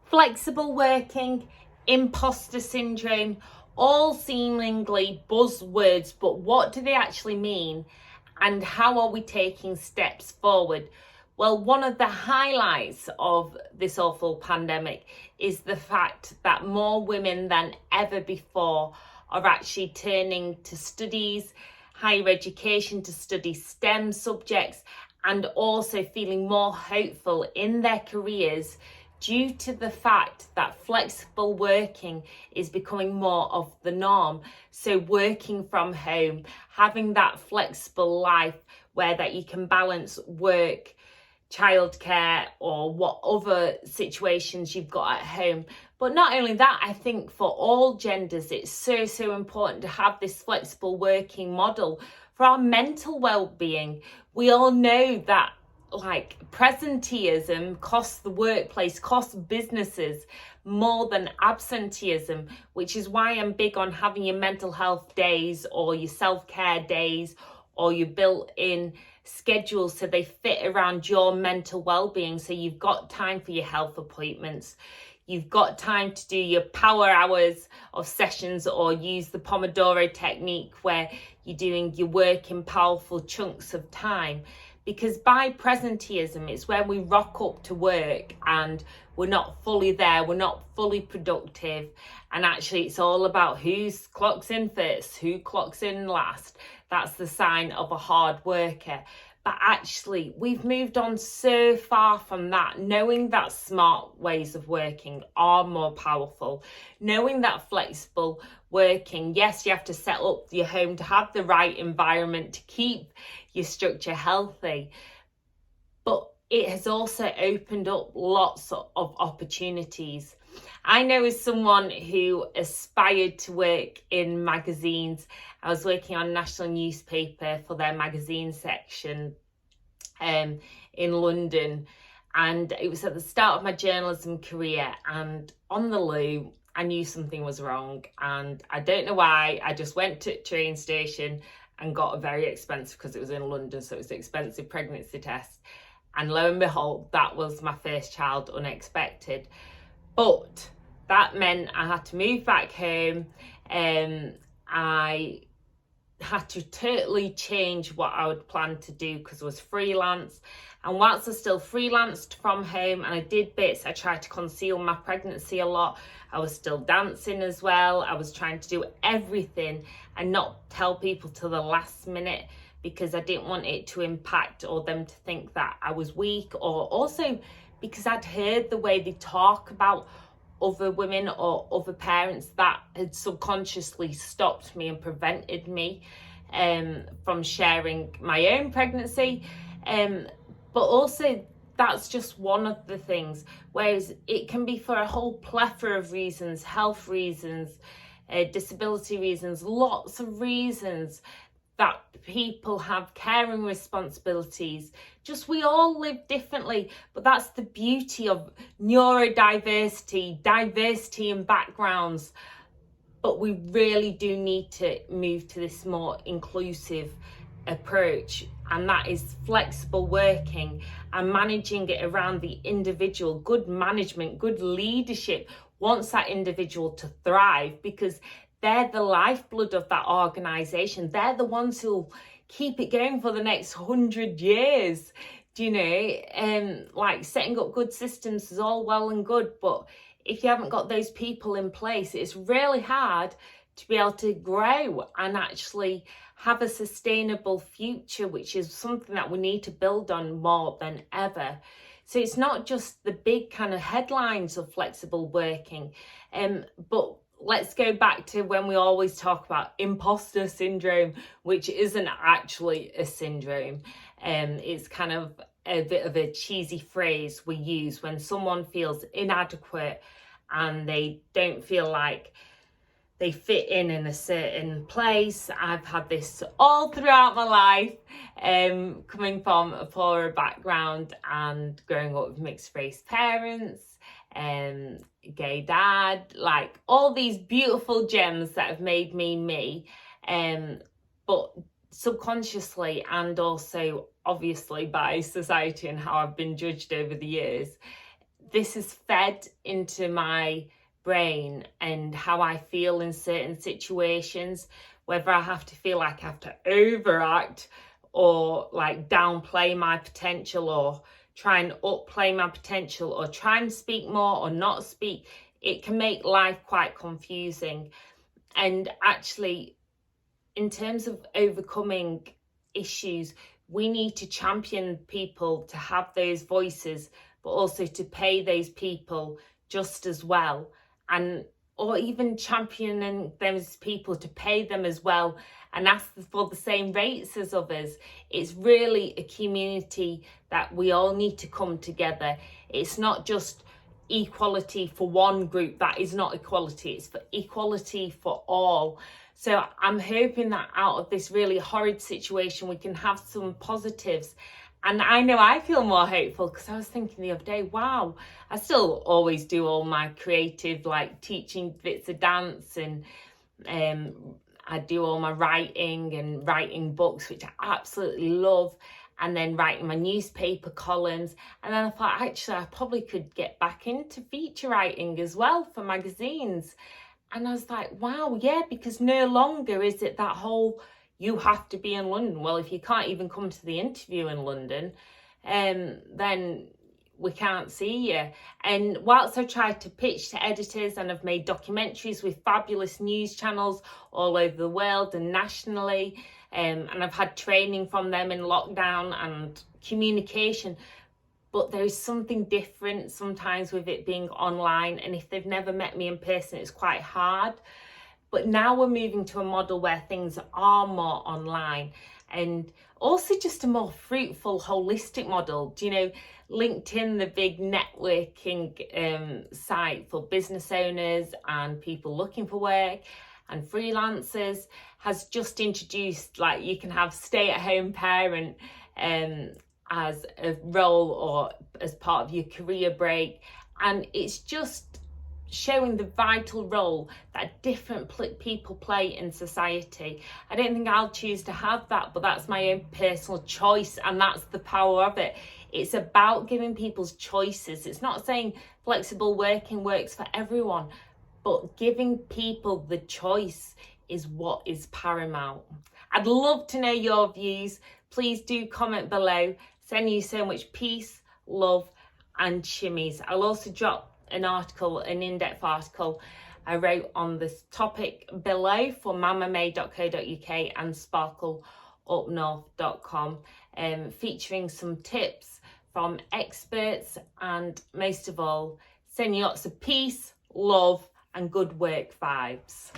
Flexible working, imposter syndrome, all seemingly buzzwords, but what do they actually mean? And how are we taking steps forward? Well, one of the highlights of this awful pandemic is the fact that more women than ever before are actually turning to studies, higher education, to study STEM subjects, and also feeling more hopeful in their careers due to the fact that flexible working is becoming more of the norm. So working from home, having that flexible life where that you can balance work, childcare, or what other situations you've got at home. But not only that, I think for all genders, it's so important to have this flexible working model for our mental well-being. We all know that presenteeism costs the workplace, costs businesses more than absenteeism, which is why I'm big on having your mental health days or your self-care days or your built-in schedules so they fit around your mental well-being. So you've got time for your health appointments, you've got time to do your power hours of sessions, or use the Pomodoro technique where you're doing your work in powerful chunks of time. Because by presenteeism, it's when we rock up to work and we're not fully there, we're not fully productive. And actually, it's all about who clocks in first, who clocks in last. That's the sign of a hard worker. But actually, we've moved on so far from that, knowing that smart ways of working are more powerful, knowing that flexible working, yes, you have to set up your home to have the right environment to keep your structure healthy, but it has also opened up lots of opportunities. I know as someone who aspired to work in magazines, I was working on a national newspaper for their magazine section in London, and it was at the start of my journalism career, and on the loo I knew something was wrong, and I don't know why. I just went to a train station and got a very expensive, because it was in London, so it was an expensive pregnancy test, and lo and behold, that was my first child, unexpected. But that meant I had to move back home. I had to totally change what I would plan to do because I was freelance. And whilst I still freelanced from home and I did bits, I tried to conceal my pregnancy a lot. I was still dancing as well. I was trying to do everything and not tell people till the last minute, because I didn't want it to impact or them to think that I was weak, or also because I'd heard the way they talk about other women or other parents that had subconsciously stopped me and prevented me from sharing my own pregnancy. But also, that's just one of the things, whereas it can be for a whole plethora of reasons, health reasons, disability reasons, lots of reasons that people have caring responsibilities. Just we all live differently, but that's the beauty of neurodiversity, diversity in backgrounds. But we really do need to move to this more inclusive approach, and that is flexible working and managing it around the individual. Good management, good leadership wants that individual to thrive, because they're the lifeblood of that organisation. They're the ones who'll keep it going for the next 100 years. Do you know? Like setting up good systems is all well and good, but if you haven't got those people in place, it's really hard to be able to grow and actually have a sustainable future, which is something that we need to build on more than ever. So it's not just the big kind of headlines of flexible working, but let's go back to when we always talk about imposter syndrome, which isn't actually a syndrome. It's kind of a bit of a cheesy phrase we use when someone feels inadequate and they don't feel like they fit in a certain place. I've had this all throughout my life, coming from a poorer background and growing up with mixed race parents, gay dad, like all these beautiful gems that have made me, but subconsciously and also obviously by society and how I've been judged over the years, this is fed into my brain and how I feel in certain situations, whether I have to feel like I have to overact or like downplay my potential or try and upplay my potential or try and speak more or not speak. It can make life quite confusing. And actually, in terms of overcoming issues, we need to champion people to have those voices, but also to pay those people just as well, and or even championing those people to pay them as well and ask for the same rates as others. It's really a community that we all need to come together. It's not just equality for one group. That is not equality. It's for equality for all. So I'm hoping that out of this really horrid situation, we can have some positives. And I know I feel more hopeful because I was thinking the other day, wow, I still always do all my creative, like teaching bits of dance, and I do all my writing and writing books, which I absolutely love, and then writing my newspaper columns. And then I thought, actually, I probably could get back into feature writing as well for magazines. And I was like, wow, yeah, because no longer is it that whole, you have to be in London. Well, if you can't even come to the interview in London, then we can't see you. And whilst I tried to pitch to editors and I've made documentaries with fabulous news channels all over the world and nationally, and I've had training from them in lockdown and communication, but there is something different sometimes with it being online. And if they've never met me in person, it's quite hard. But now we're moving to a model where things are more online, and also just a more fruitful, holistic model. Do you know, LinkedIn, the big networking site for business owners and people looking for work and freelancers, has just introduced, like, you can have stay-at-home parent as a role or as part of your career break. And it's just showing the vital role that different people play in society. I don't think I'll choose to have that, but that's my own personal choice, and that's the power of it. It's about giving people's choices. It's not saying flexible working works for everyone, but giving people the choice is what is paramount. I'd love to know your views. Please do comment below. Send you so much peace, love, and shimmies. I'll also drop an article, an in-depth article I wrote on this topic below for mamamay.co.uk and sparkleupnorth.com, featuring some tips from experts, and most of all, sending you lots of peace, love, and good work vibes.